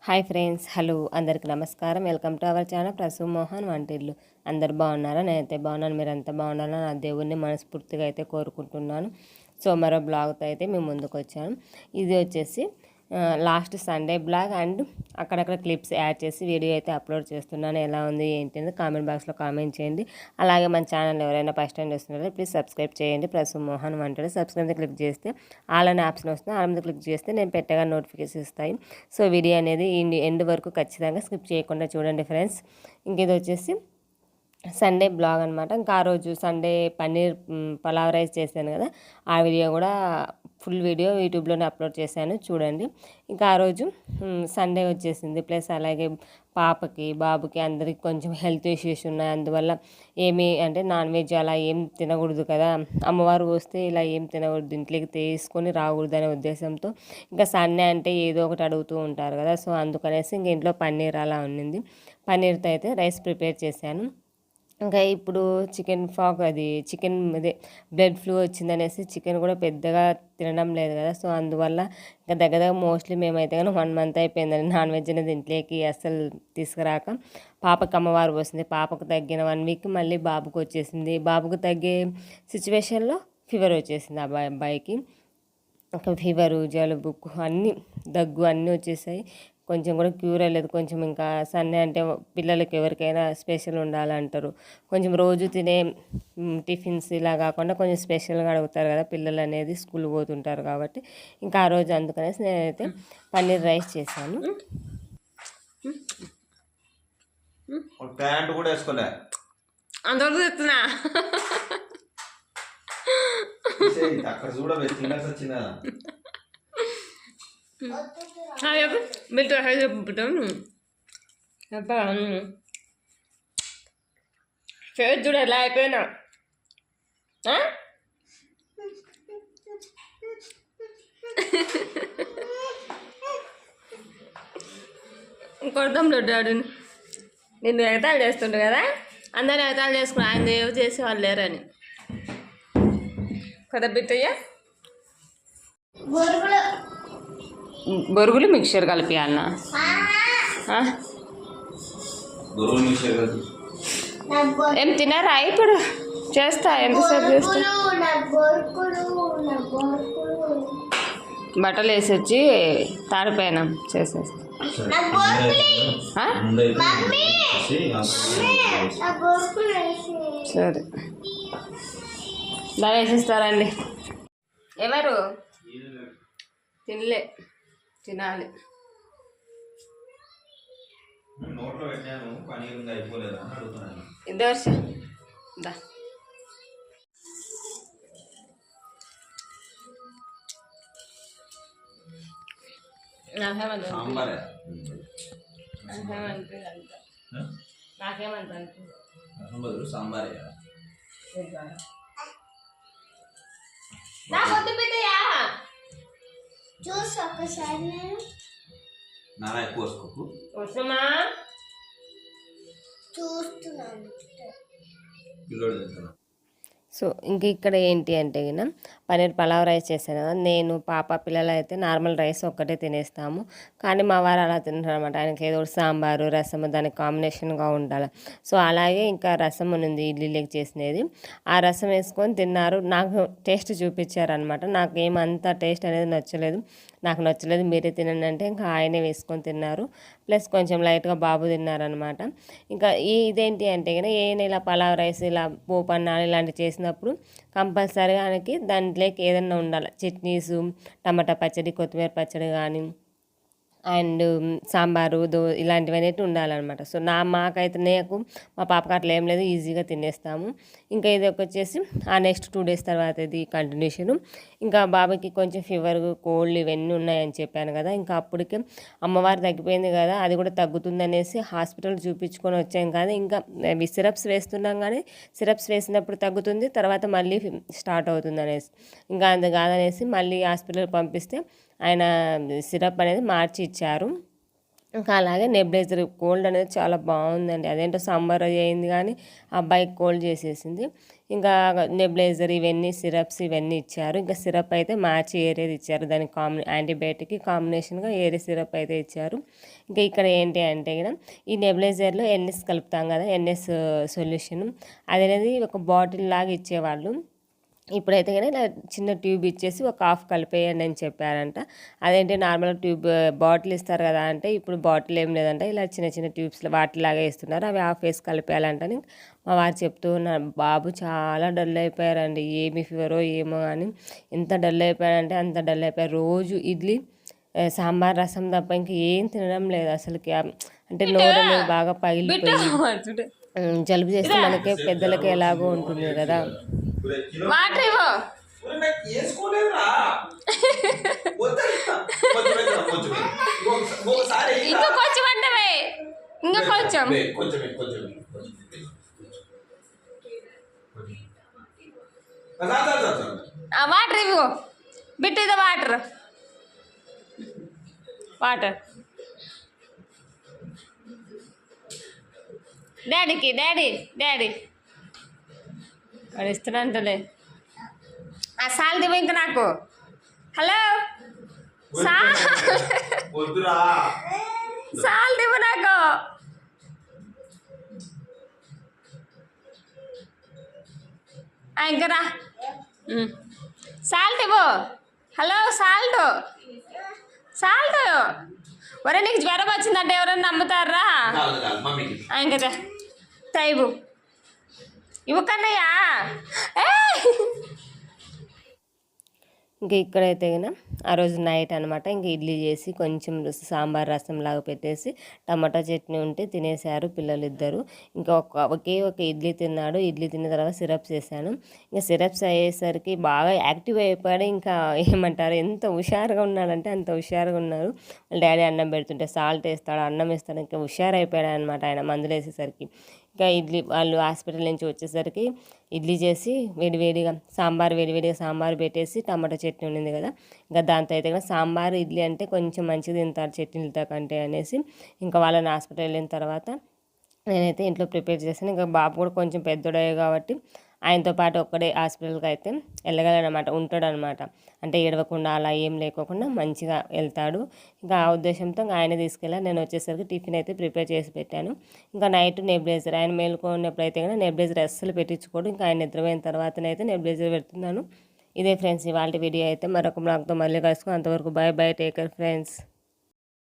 Hi friends, hello అందరికి నమస్కారం. Welcome to our channel Prasu Mohan Vantillu. అందరు బాగున్నారా? నేనైతే బాగున్నాను. మీరు అంతా బాగున్నారా? నా దేవుడిని మనస్ఫూర్తిగా అయితే కోరుకుంటున్నాను. సో మరో బ్లాగ్తో అయితే మేము ముందుకు వచ్చాను. ఇది వచ్చేసి లాస్ట్ సండే బ్లాగ్ అండ్ అక్కడక్కడ క్లిప్స్ యాడ్ చేసి వీడియో అయితే అప్లోడ్ చేస్తున్నాను. ఎలా ఉంది ఏంటి అని కామెంట్ బాక్స్లో కామెంట్ చేయండి. అలాగే మన ఛానల్ ఎవరైనా ఫస్ట్ టైం చూస్తున్నారో ప్లీజ్ సబ్స్క్రైబ్ చేయండి. ప్రసు మోహన్ వంటలు సబ్స్క్రైబ్ క్లిక్ చేస్తే ఆల్ అనే ఆప్షన్ వస్తుంది. ఆల్ మీద క్లిక్ చేస్తే నేను పెట్టగా నోటిఫికేషన్ ఇస్తాయి. సో వీడియో అనేది ఎండ్ వరకు ఖచ్చితంగా స్కిప్ చేయకుండా చూడండి ఫ్రెండ్స్. ఇంక ఇది వచ్చేసి సండే బ్లాగ్ అనమాట. ఇంకా ఆ రోజు సండే పన్నీర్ పలావ్ రైస్ చేశాను కదా, ఆ వీడియో కూడా ఫుల్ వీడియో యూట్యూబ్లోనే అప్లోడ్ చేశాను, చూడండి. ఇంకా ఆ రోజు సండే వచ్చేసింది. ప్లస్ అలాగే పాపకి బాబుకి అందరికి కొంచెం హెల్త్ ఇష్యూస్ ఉన్నాయి. అందువల్ల ఏమీ అంటే నాన్ వెజ్ అలా ఏం తినకూడదు కదా, అమ్మవారు వస్తే ఇలా ఏం తినకూడదు, ఇంట్లోకి తీసుకొని రాకూడదు అనే ఉద్దేశంతో ఇంకా సండే అంటే ఏదో ఒకటి అడుగుతూ ఉంటారు కదా. సో అందుకనేసి ఇంక ఇంట్లో పన్నీర్ అలా ఉన్నింది. పన్నీర్తో అయితే రైస్ ప్రిపేర్ చేశాను. ఇంకా ఇప్పుడు చికెన్ అదే బ్లడ్ ఫ్లూ వచ్చిందనేసి చికెన్ కూడా పెద్దగా తినడం లేదు కదా. సో అందువల్ల ఇంకా దగ్గర మోస్ట్లీ మేమైతే కానీ 1 మంత్ అయిపోయిందండి నాన్ వెజ్ అనేది ఇంట్లోకి అస్సలు తీసుకురాక. పాపకు అమ్మవారు వస్తుంది, పాపకు తగ్గిన 1 వీక్ మళ్ళీ బాబుకు వచ్చేసింది. బాబుకు తగ్గే సిచ్యువేషన్లో ఫీవర్ వచ్చేసింది అబ్బాయికి. ఇంకా ఫీవరు, జలుబు, అన్నీ దగ్గు అన్నీ వచ్చేసాయి. కొంచెం కూడా క్యూర్ అయ్యలేదు. కొంచెం ఇంకా సండే అంటే పిల్లలకి ఎవరికైనా స్పెషల్ ఉండాలంటారు. కొంచెం రోజు తినే టిఫిన్స్ ఇలా కాకుండా కొంచెం స్పెషల్గా అడుగుతారు కదా పిల్లలు అనేది, స్కూల్ పోతుంటారు కాబట్టి. ఇంకా ఆ రోజు అందుకనేసి నేనైతే పన్నీర్ రైస్ చేశాను. ప్యాంట్ కూడా వేసుకోలే అంతవరకు చెప్తున్నా అక్కడ చూడ మీరు చెప్పుతాను ఫేస్ చూడ ఎలా అయిపోయినా కొడతాం డాడీని. నిన్ను ఎగతాళి చేస్తుండే కదా, అందరిని ఎగతాళి చేసుకుని ఆయన ఏవో చేసేవాళ్ళు లేరని కదా బిట్టయ్యా. బొరుగులు మిక్చర్ కలిపియాలన్నా? ఏం తినారా? ఇప్పుడు చేస్తా, ఎంతసేపు చేస్తా. బట్టలు వేసి వచ్చి తాడిపోయినా చేసేస్తా. సరే దాని వేసిస్తారండి. ఎవరు తినలే, తినాలి. దోశ దా నాకేమంత సాంబారే చూసి ఒకసారి నానా ఎక్కువ వేసుకోకు. చూస్తున్నాను పిల్లోడు తింటున్నా. సో ఇంక ఇక్కడ ఏంటి అంటే గిన పన్నీర్ పలావ్ రైస్ చేశాను కదా, నేను పాప పిల్లలు అయితే నార్మల్ రైస్ ఒక్కటే తినేస్తాము. కానీ మా వారు అలా తింటారు అనమాట. ఆయనకి ఏదో సాంబారు రసము దానికి కాంబినేషన్గా ఉండాలి. సో అలాగే ఇంకా రసం ఉంది ఇడ్లీలోకి చేసినది, ఆ రసం వేసుకొని తిన్నారు. నాకు టేస్ట్ చూపించారనమాట. నాకు ఏమంత టేస్ట్ అనేది నచ్చలేదు. మీరే తినండి అంటే ఇంకా ఆయనే వేసుకొని తిన్నారు. ప్లస్ కొంచెం లైట్గా బాబు తిన్నారనమాట. ఇంకా ఇదేంటి అంటే కనుక ఇలా పలావ్ రైస్ ఇలా పోపు అన్నాలు ఇలాంటివి చేసినప్పుడు కంపల్సరీగా ఆయనకి దాంట్లోకి ఏదన్నా ఉండాలి. చట్నీసు, టమాటా పచ్చడి, కొత్తిమీర పచ్చడి కానీ అండ్ సాంబారు ఇలాంటివన్నీ ఉండాలన్నమాట. సో మాకైతే మా పాపకి అట్లా ఏం లేదు, ఈజీగా తినేస్తాము. ఇంకా ఇది వచ్చేసి ఆ నెక్స్ట్ 2 days తర్వాత ఇది కంటిన్యూషను. ఇంకా బాబాకి కొంచెం ఫీవర్, కోల్డ్ ఇవన్నీ ఉన్నాయని చెప్పాను కదా. ఇంకా అప్పటికే అమ్మవారు తగ్గిపోయింది కదా, అది కూడా తగ్గుతుంది అనేసి హాస్పిటల్ చూపించుకొని వచ్చాం. కానీ ఇంకా సిరప్స్ వేస్తున్నాం, కానీ సిరప్స్ వేసినప్పుడు తగ్గుతుంది, తర్వాత మళ్ళీ స్టార్ట్ అవుతుంది అనేసి ఇంకా అంత కాదనేసి మళ్ళీ హాస్పిటల్కి పంపిస్తే ఆయన సిరప్ అనేది మార్చి ఇచ్చారు. ఇంకా అలాగే నెబులైజర్ కోల్డ్ అనేది చాలా బాగుందండి. అదేంటో సమ్మర్ అయింది కానీ అబ్బాయికి కోల్డ్ చేసేసింది. ఇంకా నెబులైజర్ ఇవన్నీ సిరప్స్ ఇవన్నీ ఇచ్చారు. ఇంకా సిరప్ అయితే మ్యాచ్ ఏరేది ఇచ్చారు, దానికి యాంటీబయాటిక్కి కాంబినేషన్గా ఏరే సిరప్ అయితే ఇచ్చారు. ఇంకా ఇక్కడ ఏంటి అంటే ఇక్కడ ఈ నెబులైజర్లో ఎన్ఎస్ కలుపుతాం కదా, ఎన్ఎస్ సొల్యూషన్ అది అనేది ఒక బాటిల్ లాగా ఇచ్చేవాళ్ళు. ఇప్పుడైతే కానీ ఇలా చిన్న ట్యూబ్ ఇచ్చేసి ఒక హాఫ్ కలిపేయండి అని చెప్పారంట. అదేంటి నార్మల్ ట్యూబ్ బాటిల్ ఇస్తారు కదా అంటే ఇప్పుడు బాటిల్ ఏం లేదంట, ఇలా చిన్న చిన్న ట్యూబ్స్లో వాటిలాగా ఇస్తున్నారు, అవి హాఫ్ వేసి కలిపేయాలంటని మా వారు చెప్తూ ఉన్నారు. బాబు చాలా డల్ అయిపోయారండి, ఏమి ఫీవరో ఏమో కానీ ఎంత డల్ అయిపోయారంటే అంత డల్ అయిపోయారు. రోజు ఇడ్లీ సాంబార్ రసం తప్ప ఇంకా ఏం తినడం లేదు అసలుకి. అంటే నోరు అనేది బాగా పగిలిపోయి జలుబు చేస్తే మనకే పెద్దలకి ఎలాగో ఉంటుంది కదా. వాటర్ ఇవ్వు. ఇంకా కొంచెం అంటవే, ఇంకా కొంచెం వాటర్ ఇవ్వు బిట్టు, ఇది వాటర్ వాటర్ డాడీకి, డాడీ వాడు ఇస్తున్నంటలే. ఆ సాల్ దివ్వు ఇంకా నాకు. హలో సాల్ దివ్వు నాకు. ఇంకా రా సాల్ట్ ఇవ్వు. హలో సాల్ట్ ఒరే నీకు జ్వరం వచ్చిందంటే ఎవరైనా నమ్ముతారా? ఇంకా తైవు ఇవ్వు కన్నయ్యా. ఇంకా ఇక్కడైతే కన్నా ఆ రోజు నైట్ అనమాట, ఇంకా ఇడ్లీ చేసి కొంచెం సాంబార్ రసం లాగా పెట్టేసి టమాటా చట్నీ ఉంటే తినేశారు పిల్లలు ఇద్దరు. ఇంకా ఒకే ఒక ఇడ్లీ తిన్నాడు. ఇడ్లీ తిన్న తర్వాత సిరప్స్ వేసాను. ఇంకా సిరప్స్ అయ్యేసరికి బాగా యాక్టివ్ అయిపోయాడు. ఇంకా ఏమంటారు, ఎంత హుషారుగా ఉన్నాడంటే అంత హుషారుగా ఉన్నారు. వాళ్ళ డాడీ అన్నం పెడుతుంటే సాల్ట్ వేస్తాడు, అన్నం వేస్తాడు, ఇంకా హుషారు అయిపోయాడు అనమాట ఆయన మందులు వేసేసరికి. ఇంకా ఇడ్లీ వాళ్ళు హాస్పిటల్ నుంచి వచ్చేసరికి ఇడ్లీ చేసి వేడివేడిగా సాంబార్ పెట్టేసి టమాటా చట్నీ ఉండింది కదా, ఇంకా దాంతో అయితే కూడా సాంబార్ ఇడ్లీ అంటే కొంచెం మంచిది తింటారు చట్నీలతో కంటే అనేసి ఇంకా వాళ్ళని హాస్పిటల్ వెళ్ళిన తర్వాత నేనైతే ఇంట్లో ప్రిపేర్ చేశాను. ఇంకా బాబు కూడా కొంచెం పెద్దోడయ్యే కాబట్టి ఆయనతో పాటు ఒక్కడే హాస్పిటల్కి అయితే వెళ్ళగలనమాట, ఉంటాడనమాట. అంటే ఏడవకుండా అలా ఏం లేకోకుండా మంచిగా వెళ్తాడు. ఇంకా ఆ ఉద్దేశంతో ఆయన తీసుకెళ్ళి నేను వచ్చేసరికి టిఫిన్ అయితే ప్రిపేర్ చేసి పెట్టాను. ఇంకా నైట్ నెబులైజర్ ఆయన మేలుకున్నప్పుడైతే కానీ నెబులైజర్ అస్సలు పెట్టించుకోడు. ఇంకా ఆయన నిద్రపోయిన తర్వాతనైతే నెబులైజర్ పెడుతున్నాను. ఇదే ఫ్రెండ్స్ ఇవాళ వీడియో అయితే మరొక బ్లాగ్తో మళ్ళీ కలుసుకుని అంతవరకు బాయ్ టేక్ కేర్ ఫ్రెండ్స్.